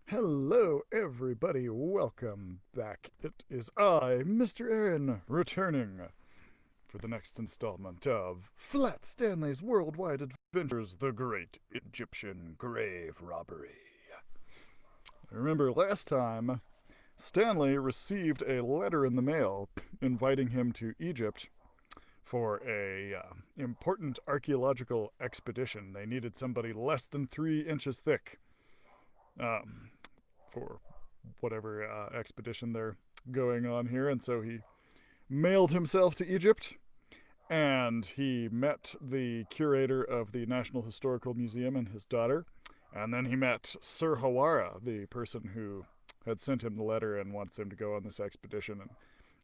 Hello, everybody. Welcome back. It is I, Mr. Aaron, returning for the next installment of Flat Stanley's Worldwide Adventures, The Great Egyptian Grave Robbery. Remember last time, Stanley received a letter in the mail inviting him to Egypt for a important archaeological expedition. They needed somebody less than 3 inches thick. For whatever expedition they're going on here. And so he mailed himself to Egypt, and he met the curator of the National Historical Museum and his daughter. And then he met Sir Hawara, the person who had sent him the letter and wants him to go on this expedition,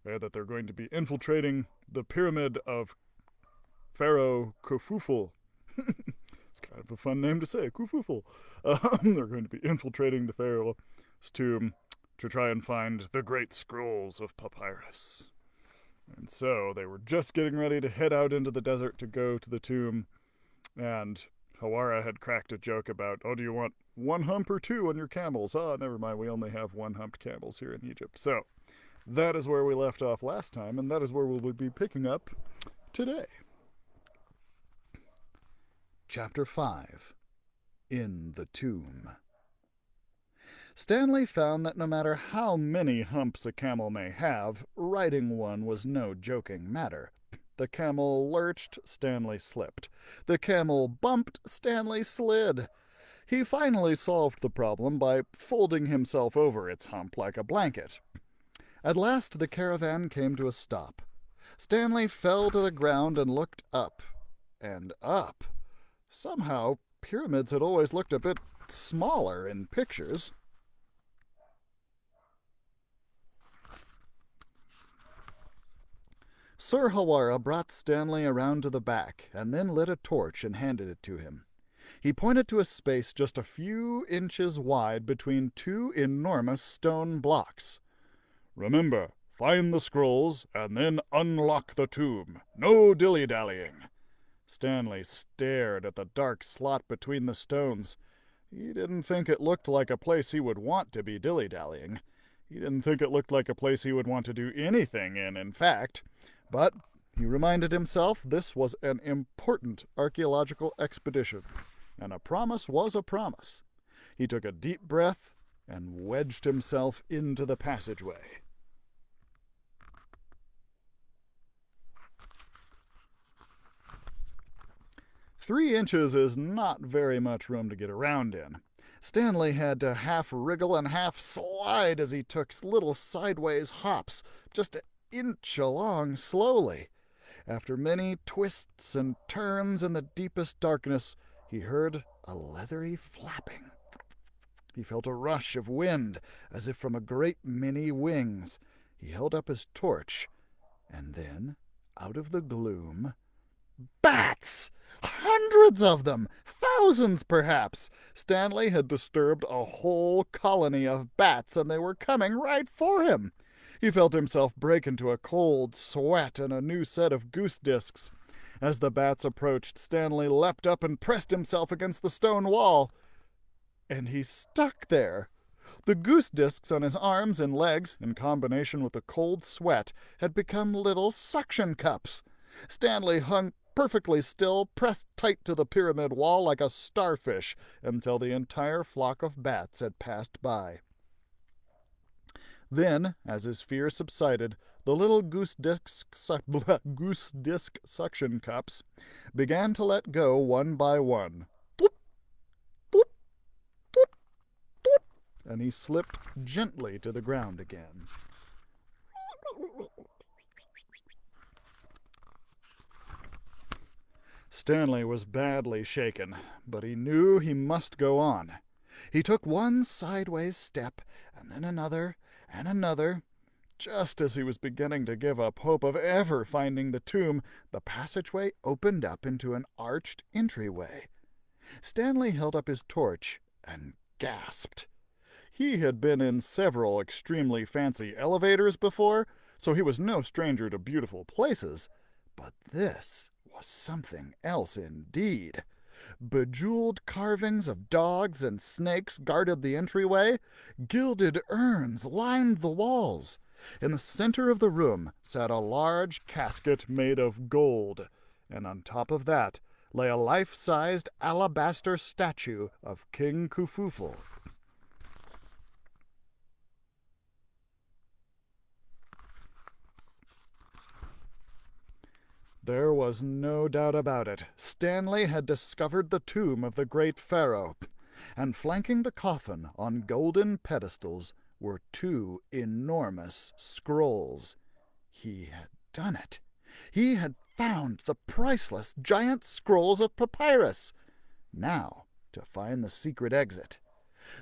and that they're going to be infiltrating the pyramid of Pharaoh Khufufu. It's kind of a fun name to say, Khufufu. They're going to be infiltrating the Pharaoh's tomb to try and find the great scrolls of papyrus. And so they were just getting ready to head out into the desert to go to the tomb, and Hawara had cracked a joke about, oh, do you want 1 hump or 2 on your camels? Oh, never mind, we only have 1-humped camels here in Egypt. So that is where we left off last time, and that is where we'll be picking up today. Chapter 5. In the Tomb. Stanley found that no matter how many humps a camel may have, riding one was no joking matter. The camel lurched, Stanley slipped. The camel bumped, Stanley slid. He finally solved the problem by folding himself over its hump like a blanket. At last the caravan came to a stop. Stanley fell to the ground and looked up. And up. Somehow, pyramids had always looked a bit smaller in pictures. Sir Hawara brought Stanley around to the back and then lit a torch and handed it to him. He pointed to a space just a few inches wide between 2 enormous stone blocks. "Remember, find the scrolls and then unlock the tomb. No dilly-dallying." Stanley stared at the dark slot between the stones. He didn't think it looked like a place he would want to be dilly-dallying. He didn't think it looked like a place he would want to do anything in fact. But he reminded himself this was an important archaeological expedition, and a promise was a promise. He took a deep breath and wedged himself into the passageway. "3 inches is not very much room to get around in." Stanley had to half wriggle and half slide as he took little sideways hops, just an inch along slowly. After many twists and turns in the deepest darkness, he heard a leathery flapping. He felt a rush of wind, as if from a great many wings. He held up his torch, and then, out of the gloom, bats! Hundreds of them! Thousands, perhaps! Stanley had disturbed a whole colony of bats, and they were coming right for him. He felt himself break into a cold sweat and a new set of goose discs. As the bats approached, Stanley leapt up and pressed himself against the stone wall. And he stuck there. The goose discs on his arms and legs, in combination with the cold sweat, had become little suction cups. Stanley hung perfectly still, pressed tight to the pyramid wall like a starfish, until the entire flock of bats had passed by. Then, as his fear subsided, the little goose disc suction cups began to let go one by one. Doop, doop, doop, doop, and he slipped gently to the ground again. Stanley was badly shaken, but he knew he must go on. He took one sideways step, and then another, and another. Just as he was beginning to give up hope of ever finding the tomb, the passageway opened up into an arched entryway. Stanley held up his torch and gasped. He had been in several extremely fancy elevators before, so he was no stranger to beautiful places. But this was something else indeed. Bejeweled carvings of dogs and snakes guarded the entryway. Gilded urns lined the walls. In the center of the room sat a large casket made of gold, and on top of that lay a life-sized alabaster statue of King Kufuful. There was no doubt about it. Stanley had discovered the tomb of the great pharaoh, and flanking the coffin on golden pedestals were two enormous scrolls. He had done it. He had found the priceless giant scrolls of papyrus. Now, to find the secret exit.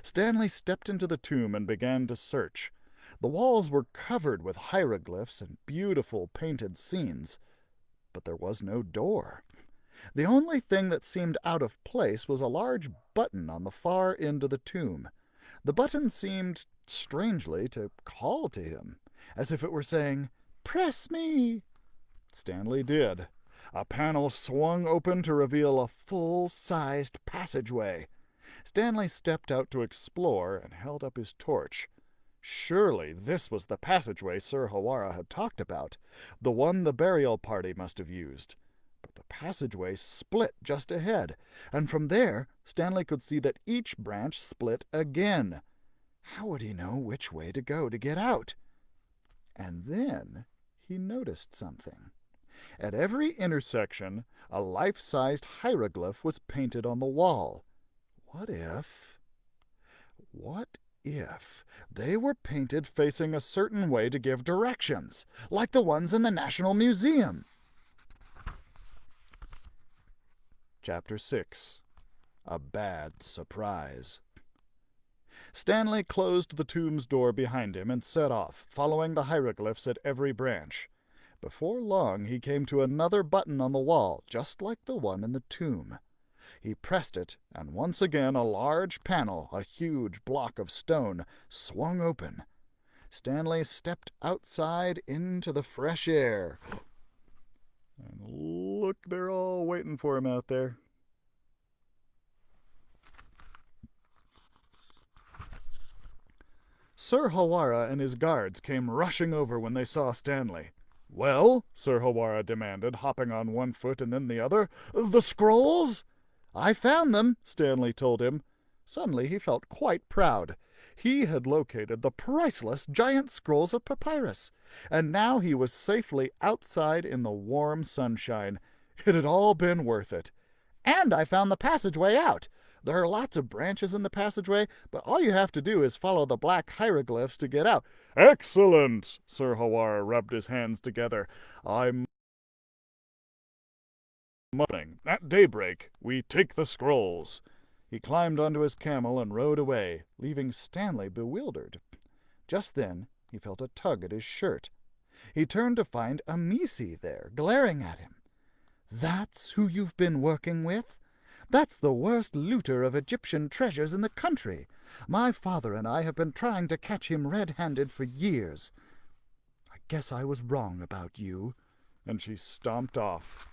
Stanley stepped into the tomb and began to search. The walls were covered with hieroglyphs and beautiful painted scenes, but there was no door. The only thing that seemed out of place was a large button on the far end of the tomb. The button seemed strangely to call to him, as if it were saying, "Press me." Stanley did. A panel swung open to reveal a full-sized passageway. Stanley stepped out to explore and held up his torch. Surely this was the passageway Sir Hawara had talked about, the one the burial party must have used. But the passageway split just ahead, and from there Stanley could see that each branch split again. How would he know which way to go to get out? And then he noticed something. At every intersection, a life-sized hieroglyph was painted on the wall. What if they were painted facing a certain way to give directions, like the ones in the National Museum? Chapter 6. A Bad Surprise. Stanley closed the tomb's door behind him and set off, following the hieroglyphs at every branch. Before long he came to another button on the wall, just like the one in the tomb. He pressed it, and once again a large panel, a huge block of stone, swung open. Stanley stepped outside into the fresh air. And look, they're all waiting for him out there. Sir Hawara and his guards came rushing over when they saw Stanley. "Well," Sir Hawara demanded, hopping on one foot and then the other, "the scrolls?" "I found them," Stanley told him. Suddenly he felt quite proud. He had located the priceless giant scrolls of papyrus, and now he was safely outside in the warm sunshine. It had all been worth it. "And I found the passageway out. There are lots of branches in the passageway, but all you have to do is follow the black hieroglyphs to get out." "Excellent!" Sir Hawara rubbed his hands together. "I'm morning. At daybreak, we take the scrolls." He climbed onto his camel and rode away, leaving Stanley bewildered. Just then he felt a tug at his shirt. He turned to find Amisi there, glaring at him. "That's who you've been working with? That's the worst looter of Egyptian treasures in the country. My father and I have been trying to catch him red-handed for years. I guess I was wrong about you." And she stomped off.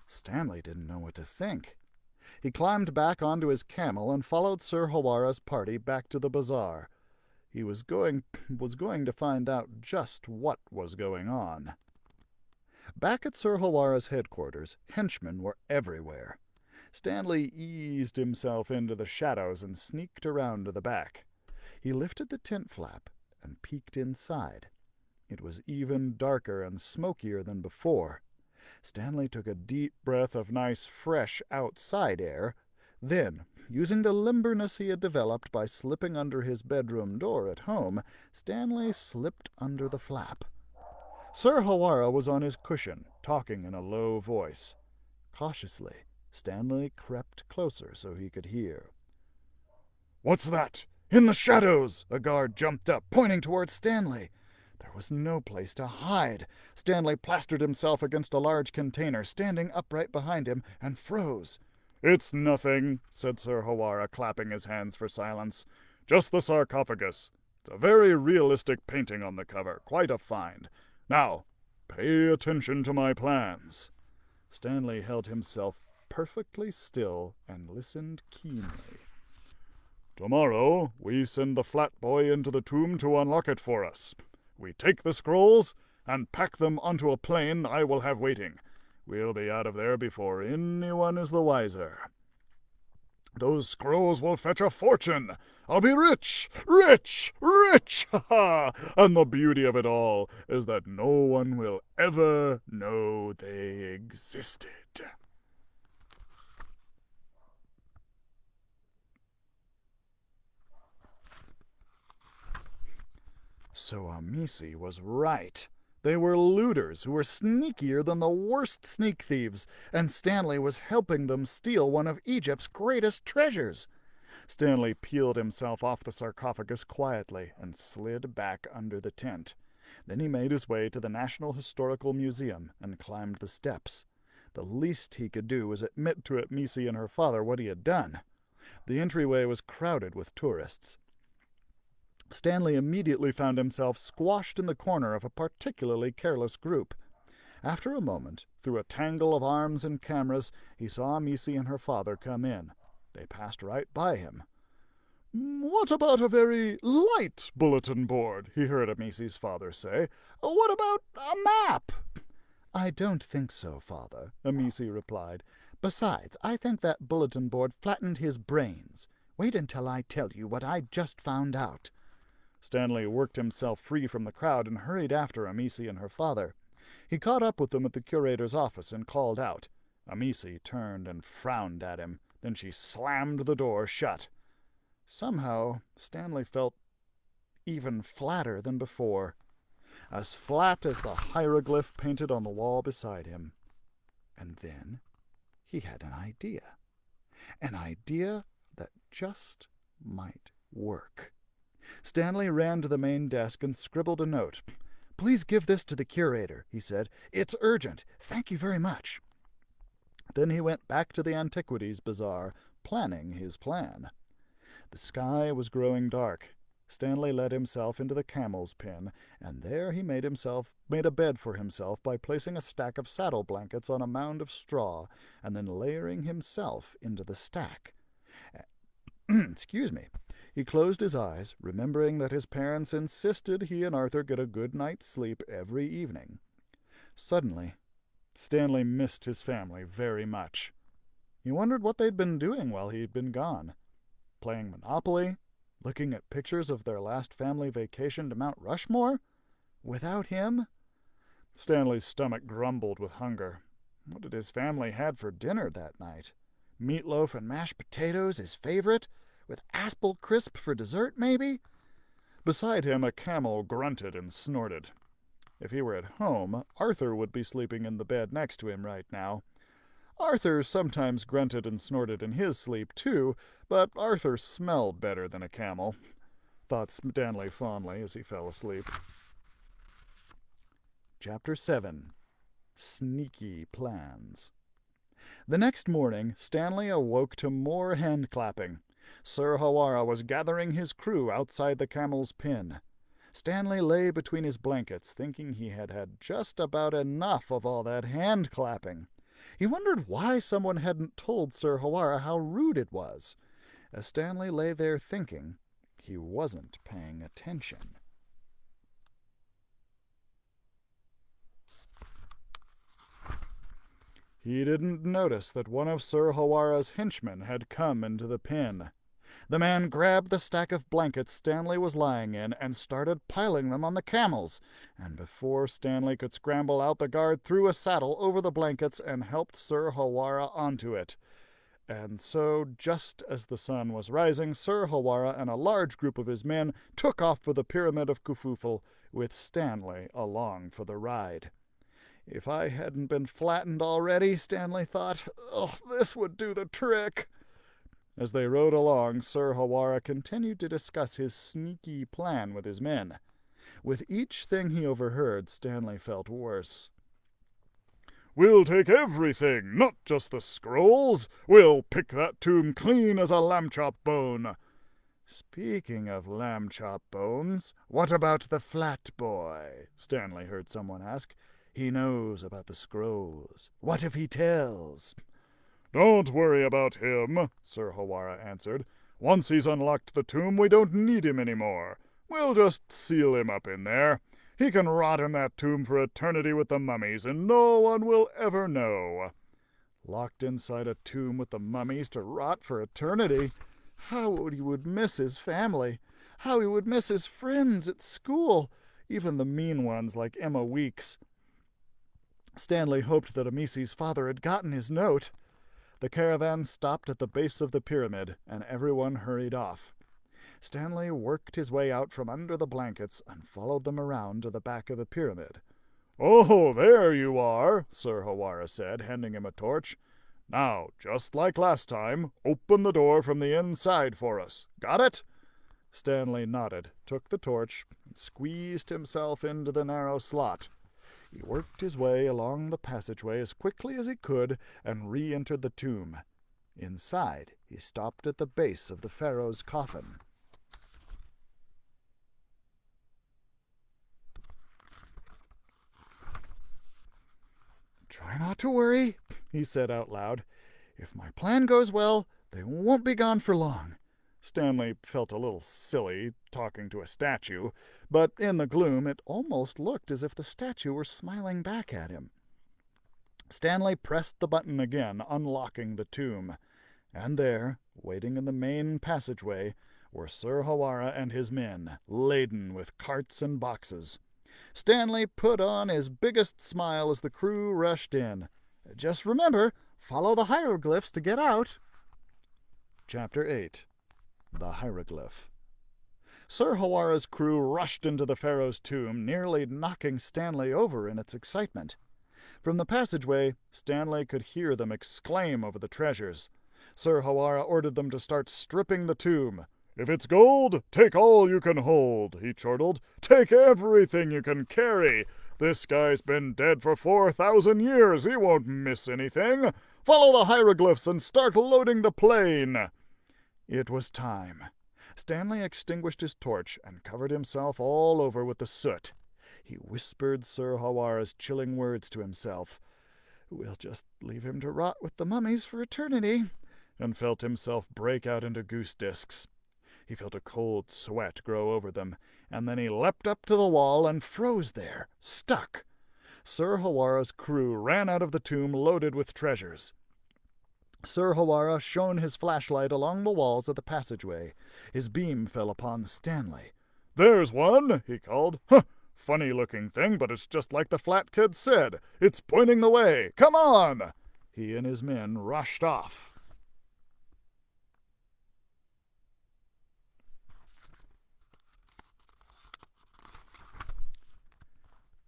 Stanley didn't know what to think. He climbed back onto his camel and followed Sir Hawara's party back to the bazaar. He was going to find out just what was going on. Back at Sir Hawara's headquarters, henchmen were everywhere. Stanley eased himself into the shadows and sneaked around to the back. He lifted the tent flap and peeked inside. It was even darker and smokier than before. Stanley took a deep breath of nice, fresh outside air. Then, using the limberness he had developed by slipping under his bedroom door at home, Stanley slipped under the flap. Sir Hawara was on his cushion, talking in a low voice. Cautiously, Stanley crept closer so he could hear. "What's that? In the shadows!" A guard jumped up, pointing towards Stanley. There was no place to hide. Stanley plastered himself against a large container, standing upright behind him, and froze. "It's nothing," said Sir Hawara, clapping his hands for silence. "Just the sarcophagus. It's a very realistic painting on the cover. Quite a find. Now, Pay attention to my plans." Stanley held himself perfectly still and listened keenly. "Tomorrow we send the flat boy into the tomb to unlock it for us. We take the scrolls and pack them onto a plane I will have waiting. We'll be out of there before anyone is the wiser. Those scrolls will fetch a fortune. I'll be rich, rich, rich, ha! And the beauty of it all is that no one will ever know they existed." So Amisi was right. They were looters who were sneakier than the worst sneak thieves, and Stanley was helping them steal one of Egypt's greatest treasures. Stanley peeled himself off the sarcophagus quietly and slid back under the tent. Then he made his way to the National Historical Museum and climbed the steps. The least he could do was admit to Amisi and her father what he had done. The entryway was crowded with tourists. Stanley immediately found himself squashed in the corner of a particularly careless group. After a moment, through a tangle of arms and cameras, he saw Amisi and her father come in. They passed right by him. "What about a very light bulletin board?" he heard Amisi's father say. "What about a map?" "I don't think so, father," Amisi replied. "Besides, I think that bulletin board flattened his brains. Wait until I tell you what I just found out." Stanley worked himself free from the crowd and hurried after Amisi and her father. He caught up with them at the curator's office and called out. Amisi turned and frowned at him. Then she slammed the door shut. Somehow, Stanley felt even flatter than before. As flat as the hieroglyph painted on the wall beside him. And then he had an idea. An idea that just might work. Stanley ran to the main desk and scribbled a note. "Please give this to the curator," he said. "It's urgent. Thank you very much." Then he went back to the Antiquities Bazaar, planning his plan. The sky was growing dark. Stanley let himself into the camel's pen, and there he made a bed for himself by placing a stack of saddle blankets on a mound of straw, and then layering himself into the stack. Excuse me. He closed his eyes, remembering that his parents insisted he and Arthur get a good night's sleep every evening. Suddenly, Stanley missed his family very much. He wondered what they'd been doing while he'd been gone. Playing Monopoly? Looking at pictures of their last family vacation to Mount Rushmore? Without him? Stanley's stomach grumbled with hunger. What had his family had for dinner that night? Meatloaf and mashed potatoes, his favorite? With Aspel crisp for dessert, maybe? Beside him, a camel grunted and snorted. If he were at home, Arthur would be sleeping in the bed next to him right now. Arthur sometimes grunted and snorted in his sleep, too, but Arthur smelled better than a camel, thought Stanley fondly as he fell asleep. Chapter 7. Sneaky Plans. The next morning, Stanley awoke to more hand-clapping. Sir Hawara was gathering his crew outside the camel's pen. Stanley lay between his blankets, thinking he had had just about enough of all that hand-clapping. He wondered why someone hadn't told Sir Hawara how rude it was. As Stanley lay there thinking, he wasn't paying attention. He didn't notice that one of Sir Hawara's henchmen had come into the pen. The man grabbed the stack of blankets Stanley was lying in and started piling them on the camels, and before Stanley could scramble out, the guard threw a saddle over the blankets and helped Sir Hawara onto it. And so, just as the sun was rising, Sir Hawara and a large group of his men took off for the Pyramid of Khufufu, with Stanley along for the ride. If I hadn't been flattened already, Stanley thought, this would do the trick. As they rode along, Sir Hawara continued to discuss his sneaky plan with his men. With each thing he overheard, Stanley felt worse. "We'll take everything, not just the scrolls. We'll pick that tomb clean as a lamb-chop bone." "Speaking of lamb-chop bones, what about the flat boy?" Stanley heard someone ask. He knows about the scrolls. What if he tells? Don't worry about him, Sir Hawara answered. Once he's unlocked the tomb, we don't need him anymore. We'll just seal him up in there. He can rot in that tomb for eternity with the mummies, and no one will ever know. Locked inside a tomb with the mummies to rot for eternity? How he would miss his family. How he would miss his friends at school, even the mean ones like Emma Weeks. Stanley hoped that Amisi's father had gotten his note. The caravan stopped at the base of the pyramid, and everyone hurried off. Stanley worked his way out from under the blankets and followed them around to the back of the pyramid. "Oh, there you are," Sir Hawara said, handing him a torch. "Now, just like last time, open the door from the inside for us. Got it?" Stanley nodded, took the torch, and squeezed himself into the narrow slot. He worked his way along the passageway as quickly as he could and re-entered the tomb. Inside, he stopped at the base of the pharaoh's coffin. "Try not to worry," he said out loud. "If my plan goes well, they won't be gone for long." Stanley felt a little silly talking to a statue, but in the gloom it almost looked as if the statue were smiling back at him. Stanley pressed the button again, unlocking the tomb. And there, waiting in the main passageway, were Sir Hawara and his men, laden with carts and boxes. Stanley put on his biggest smile as the crew rushed in. "Just remember, follow the hieroglyphs to get out." Chapter 8. The Hieroglyph. Sir Hawara's crew rushed into the pharaoh's tomb, nearly knocking Stanley over in its excitement. From the passageway, Stanley could hear them exclaim over the treasures. Sir Hawara ordered them to start stripping the tomb. "If it's gold, take all you can hold," he chortled. "Take everything you can carry. This guy's been dead for 4,000 years. He won't miss anything. Follow the hieroglyphs and start loading the plane." It was time. Stanley extinguished his torch and covered himself all over with the soot. He whispered Sir Hawara's chilling words to himself. "We'll just leave him to rot with the mummies for eternity," and felt himself break out into goose discs. He felt a cold sweat grow over them, and then he leapt up to the wall and froze there, stuck. Sir Hawara's crew ran out of the tomb loaded with treasures. Sir Hawara shone his flashlight along the walls of the passageway. His beam fell upon Stanley. "There's one," he called. "Huh! Funny-looking thing, but it's just like the flat kid said. It's pointing the way. Come on!" He and his men rushed off.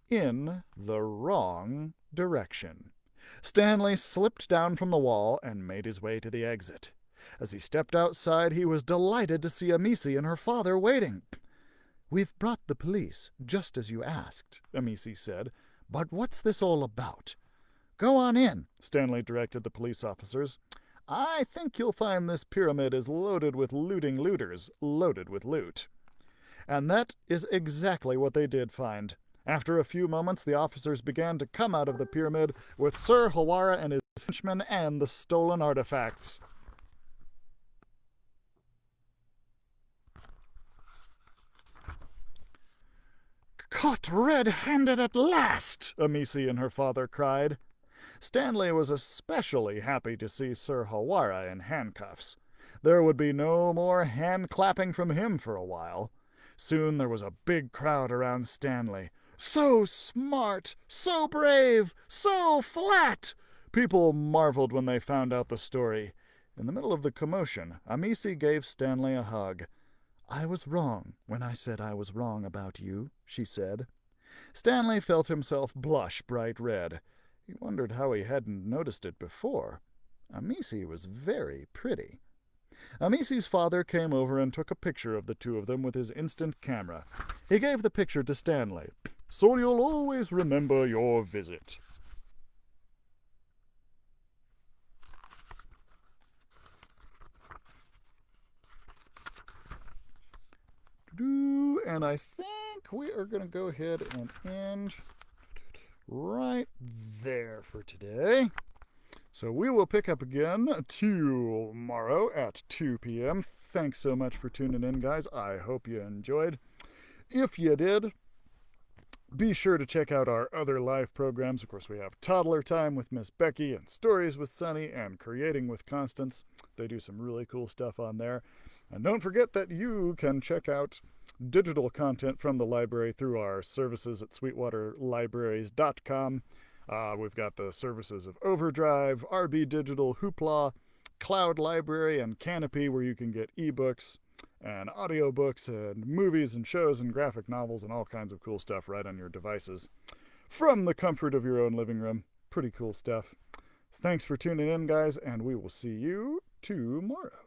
In the wrong direction. Stanley slipped down from the wall and made his way to the exit. As he stepped outside, he was delighted to see Amisi and her father waiting. "We've brought the police, just as you asked," Amisi said. "But what's this all about?" "Go on in," Stanley directed the police officers. "I think you'll find this pyramid is loaded with looting looters, loaded with loot." And that is exactly what they did find. After a few moments, the officers began to come out of the pyramid with Sir Hawara and his henchmen and the stolen artifacts. "Caught red-handed at last!" Amisi and her father cried. Stanley was especially happy to see Sir Hawara in handcuffs. There would be no more hand-clapping from him for a while. Soon there was a big crowd around Stanley. "So smart! So brave! So flat!" People marveled when they found out the story. In the middle of the commotion, Amisi gave Stanley a hug. "I was wrong when I said I was wrong about you," she said. Stanley felt himself blush bright red. He wondered how he hadn't noticed it before. Amisi was very pretty. Amisi's father came over and took a picture of the two of them with his instant camera. He gave the picture to Stanley. "So you'll always remember your visit." And I think we are going to go ahead and end right there for today. So we will pick up again tomorrow at 2 p.m. Thanks so much for tuning in, guys. I hope you enjoyed. If you did, be sure to check out our other live programs. Of course, we have Toddler Time with Miss Becky and Stories with Sunny and Creating with Constance. They do some really cool stuff on there. And don't forget that you can check out digital content from the library through our services at sweetwaterlibraries.com. We've got the services of Overdrive, RB Digital, Hoopla, Cloud Library, and Canopy, where you can get ebooks and audiobooks and movies and shows and graphic novels and all kinds of cool stuff right on your devices from the comfort of your own living room. Pretty cool stuff. Thanks for tuning in, guys, and we will see you tomorrow.